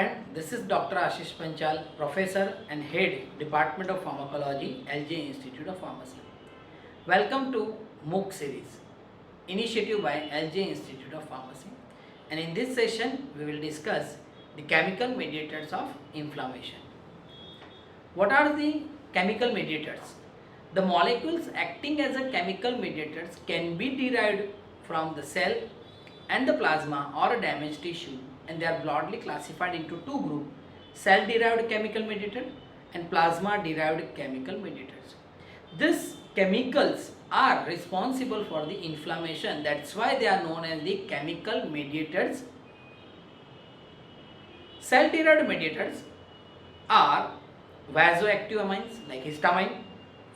friend, this is Dr. Ashish Panchal, Professor and Head, Department of Pharmacology, LJ Institute of Pharmacy. Welcome to MOOC series, initiative by LJ Institute of Pharmacy. And in this session, we will discuss the chemical mediators of inflammation. What are the chemical mediators? The molecules acting as a chemical mediators can be derived from the cell and the plasma or a damaged tissue, and they are broadly classified into two groups: cell derived chemical mediator and plasma derived chemical mediators. These chemicals are responsible for the inflammation, that's why they are known as the chemical mediators. Cell derived mediators are vasoactive amines like histamine,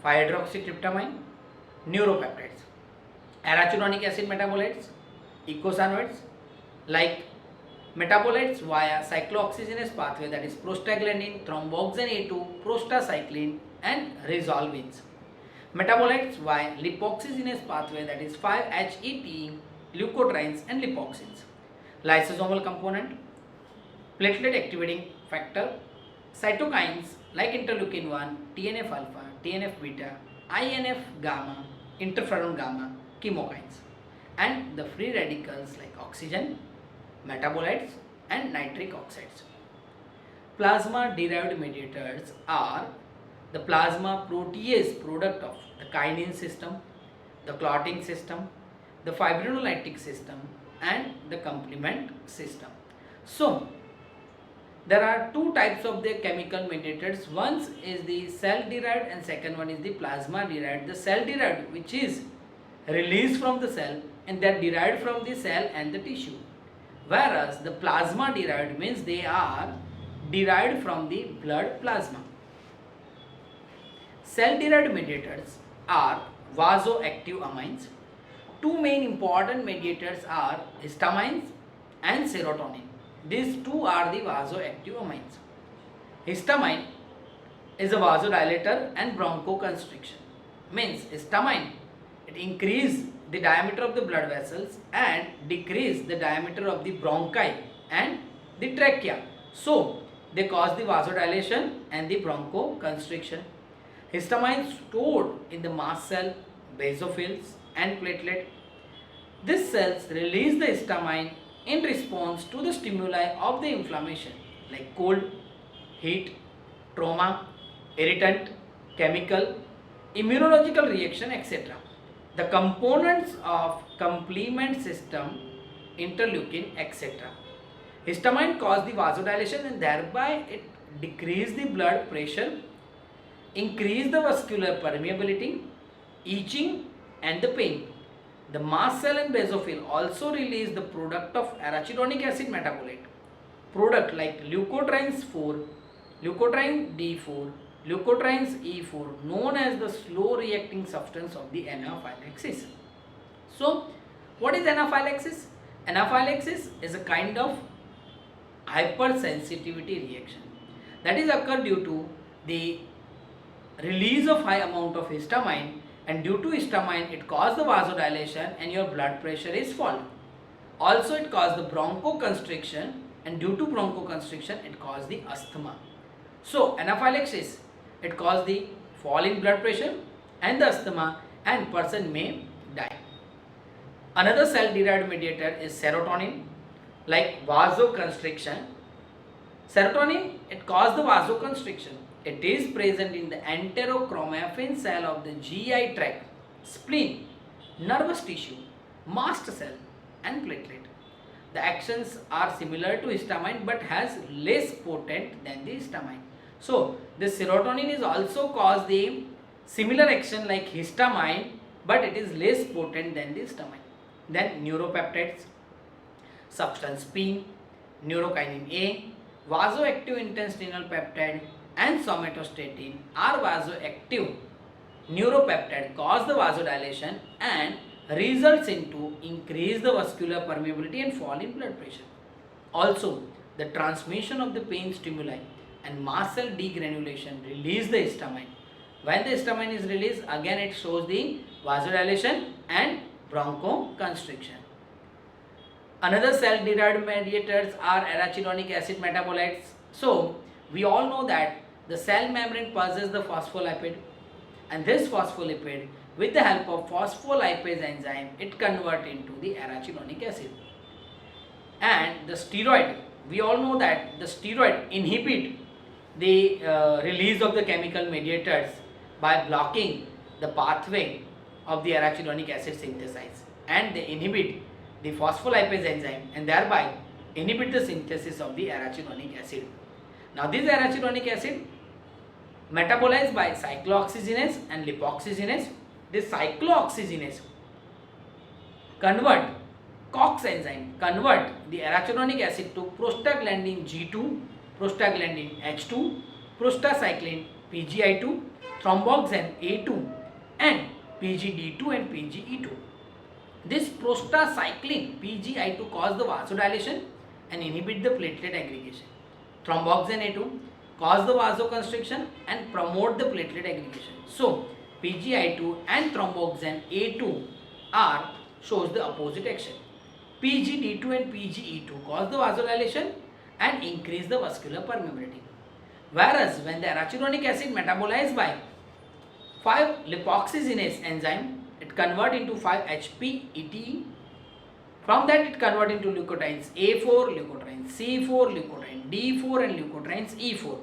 5-hydroxytryptamine, neuropeptides, arachidonic acid metabolites, eicosanoids like metabolites via cyclooxygenase pathway, that is prostaglandin, thromboxane A2, prostacyclin and resolvins. Metabolites via lipoxygenase pathway, that is 5-HET, leukotrienes and lipoxins. Lysosomal component, platelet activating factor, cytokines like interleukin 1, TNF alpha, TNF beta, INF gamma, interferon gamma, chemokines, and the free radicals like oxygen, metabolites and nitric oxides. Plasma derived mediators are the plasma protease product of the kinin system, the clotting system, the fibrinolytic system and the complement system. So there are two types of the chemical mediators. One is the cell derived and second one is the plasma derived. The cell derived, which is released from the cell, and they are derived from the cell and the tissue, whereas the plasma derived means they are derived from the blood plasma. Cell derived mediators are vasoactive amines. Two main important mediators are histamines and serotonin. These two are the vasoactive amines. Histamine is a vasodilator and bronchoconstriction. Means histamine, it increases the diameter of the blood vessels and decrease the diameter of the bronchi and the trachea. So they cause the vasodilation and the bronchoconstriction. Histamine stored in the mast cell, basophils and platelet. These cells release the histamine in response to the stimuli of the inflammation like cold, heat, trauma, irritant, chemical, immunological reaction, etc. The components of complement system, interleukin, etc. Histamine cause the vasodilation and thereby it decrease the blood pressure, increase the vascular permeability, itching and the pain. The mast cell and basophil also release the product of arachidonic acid metabolite, product like leukotrienes 4, leukotriene D4, leukotrienes E4, known as the slow reacting substance of the anaphylaxis. So what is anaphylaxis? Anaphylaxis is a kind of hypersensitivity reaction that is occurred due to the release of high amount of histamine, and due to histamine it causes the vasodilation and your blood pressure is fall. Also it causes the bronchoconstriction, and due to bronchoconstriction it causes the asthma. So anaphylaxis, it causes the fall in blood pressure and the asthma, and person may die. Another cell derived mediator is serotonin, like vasoconstriction. Serotonin, it causes the vasoconstriction. It is present in the enterochromaffin cell of the GI tract, spleen, nervous tissue, mast cell and platelet. The actions are similar to histamine but has less potent than the histamine. So the serotonin is also cause the similar action like histamine, but it is less potent than the histamine. Then neuropeptides, substance P, neurokinin A, vasoactive intestinal peptide and somatostatin are vasoactive neuropeptide, cause the vasodilation and results into increase the vascular permeability and fall in blood pressure. Also the transmission of the pain stimuli and mast cell degranulation release the histamine. When the histamine is released, again it shows the vasodilation and bronchoconstriction. Another cell-derived mediators are arachidonic acid metabolites. So, we all know that the cell membrane possesses the phospholipid, and this phospholipid, with the help of phospholipase enzyme, it converts into the arachidonic acid. And the steroid, we all know that the steroid inhibit the release of the chemical mediators by blocking the pathway of the arachidonic acid synthesis, and they inhibit the phospholipase enzyme and thereby inhibit the synthesis of the arachidonic acid. Now this arachidonic acid metabolized by cyclooxygenase and lipoxygenase. This cyclooxygenase convert COX enzyme convert the arachidonic acid to prostaglandin G2, prostaglandin H2, prostacyclin PGI2, thromboxane A2 and PGD2 and PGE2. This prostacyclin PGI2 cause the vasodilation and inhibit the platelet aggregation. Thromboxane A2 cause the vasoconstriction and promote the platelet aggregation. So PGI2 and thromboxane A2 are shows the opposite action. PGD2 and PGE2 cause the vasodilation and increase the vascular permeability. Whereas when the arachidonic acid metabolized by 5-lipoxygenase enzyme, it convert into 5-HPETE. From that it convert into leukotrienes A4, leukotrienes C4, leukotriene D4 and leukotrienes E4.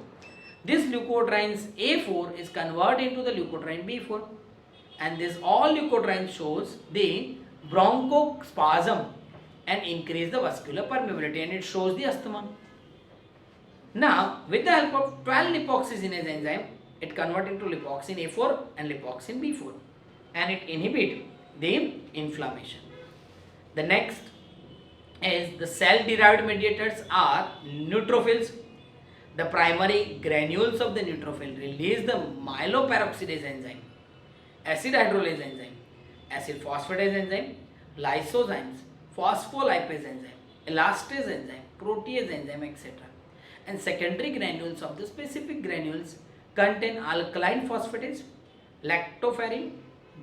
This leukotrienes A4 is converted into the leukotriene B4, and this all leukotrienes shows the bronchospasm and increase the vascular permeability, and it shows the asthma. Now with the help of 12-lipoxygenase enzyme, it convert into lipoxin A4 and lipoxin B4, and it inhibit the inflammation. The next is the cell-derived mediators are neutrophils. The primary granules of the neutrophil release the myeloperoxidase enzyme, acid hydrolase enzyme, acid phosphatase enzyme, lysozymes, phospholipase enzyme, elastase enzyme, protease enzyme, etc. And secondary granules of the specific granules contain alkaline phosphatase, lactoferrin,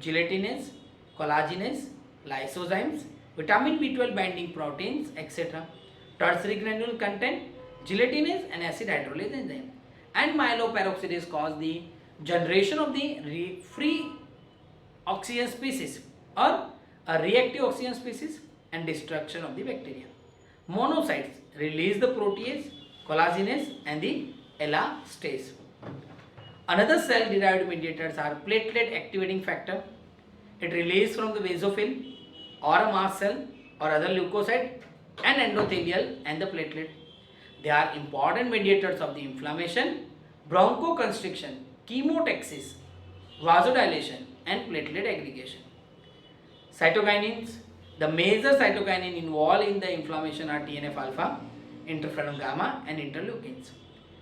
gelatinase, collagenase, lysozymes, vitamin B12 binding proteins, etc. Tertiary granule contain gelatinase and acid hydrolase enzyme. And myeloperoxidase cause the generation of the free oxygen species or a reactive oxygen species and destruction of the bacteria. Monocytes release the protease, collagenase and the elastase. Another cell derived mediators are platelet activating factor. It released from the basophil or a mast cell or other leukocyte and endothelial and the platelet. They are important mediators of the inflammation, bronchoconstriction, chemotaxis, vasodilation and platelet aggregation. Cytokinins. The major cytokinin involved in the inflammation are TNF alpha, interferon gamma and interleukins,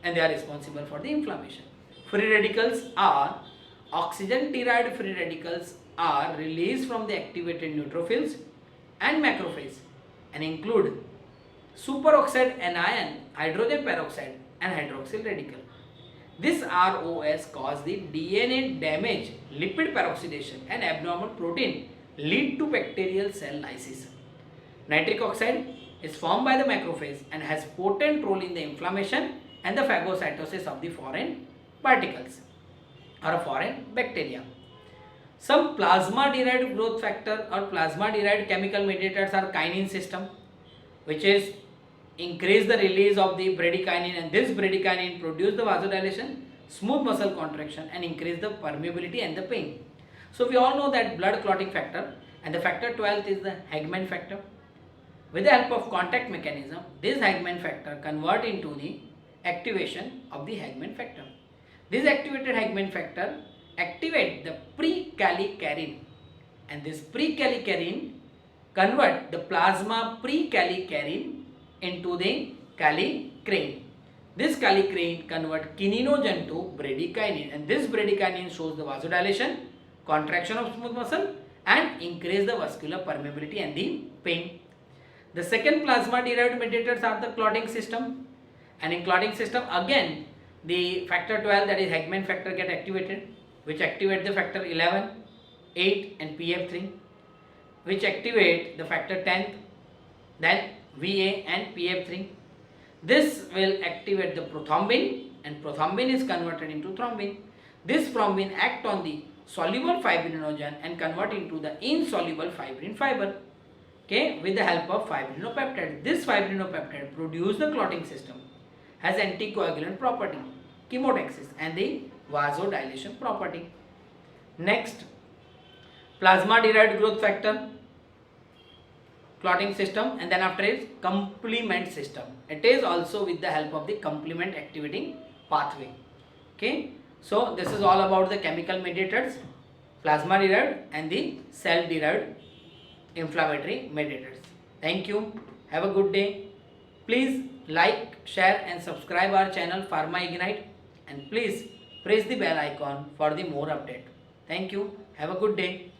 and they are responsible for the inflammation. Free radicals are oxygen derived free radicals are released from the activated neutrophils and macrophages and include superoxide anion, hydrogen peroxide and hydroxyl radical. This ROS cause the DNA damage, lipid peroxidation and abnormal protein lead to bacterial cell lysis. Nitric oxide is formed by the macrophage and has potent role in the inflammation and the phagocytosis of the foreign particles or foreign bacteria. Some plasma derived growth factor or plasma derived chemical mediators are kinin system, which is increase the release of the bradykinin, and this bradykinin produce the vasodilation, smooth muscle contraction and increase the permeability and the pain. So we all know that blood clotting factor, and the factor 12th is the Hagman factor. With the help of contact mechanism, this Hagman factor convert into the activation of the Hagman factor. This activated Hagman factor activate the prekallikrein, and this prekallikrein convert the plasma prekallikrein into the kallikrein. This kallikrein convert kininogen to bradykinin, and this bradykinin shows the vasodilation, contraction of smooth muscle and increase the vascular permeability and the pain. The second plasma derived mediators are the clotting system, and in clotting system again the factor 12, that is Hagman factor, get activated, which activate the factor 11, 8 and PF3, which activate the factor 10th, then VA and PF3. This will activate the prothrombin, and prothrombin is converted into thrombin. This thrombin act on the soluble fibrinogen and convert into the insoluble fibrin fiber, okay, with the help of fibrinopeptide. This fibrinopeptide produce the clotting system, has anticoagulant property, chemotaxis, and the vasodilation property. Next, plasma derived growth factor, clotting system, and then after is complement system. It is also with the help of the complement activating pathway. Okay, so this is all about the chemical mediators, plasma derived and the cell derived inflammatory mediators. Thank you. Have a good day. Please like, share and subscribe our channel Pharma Ignite, and please press the bell icon for the more update. Thank you. Have a good day.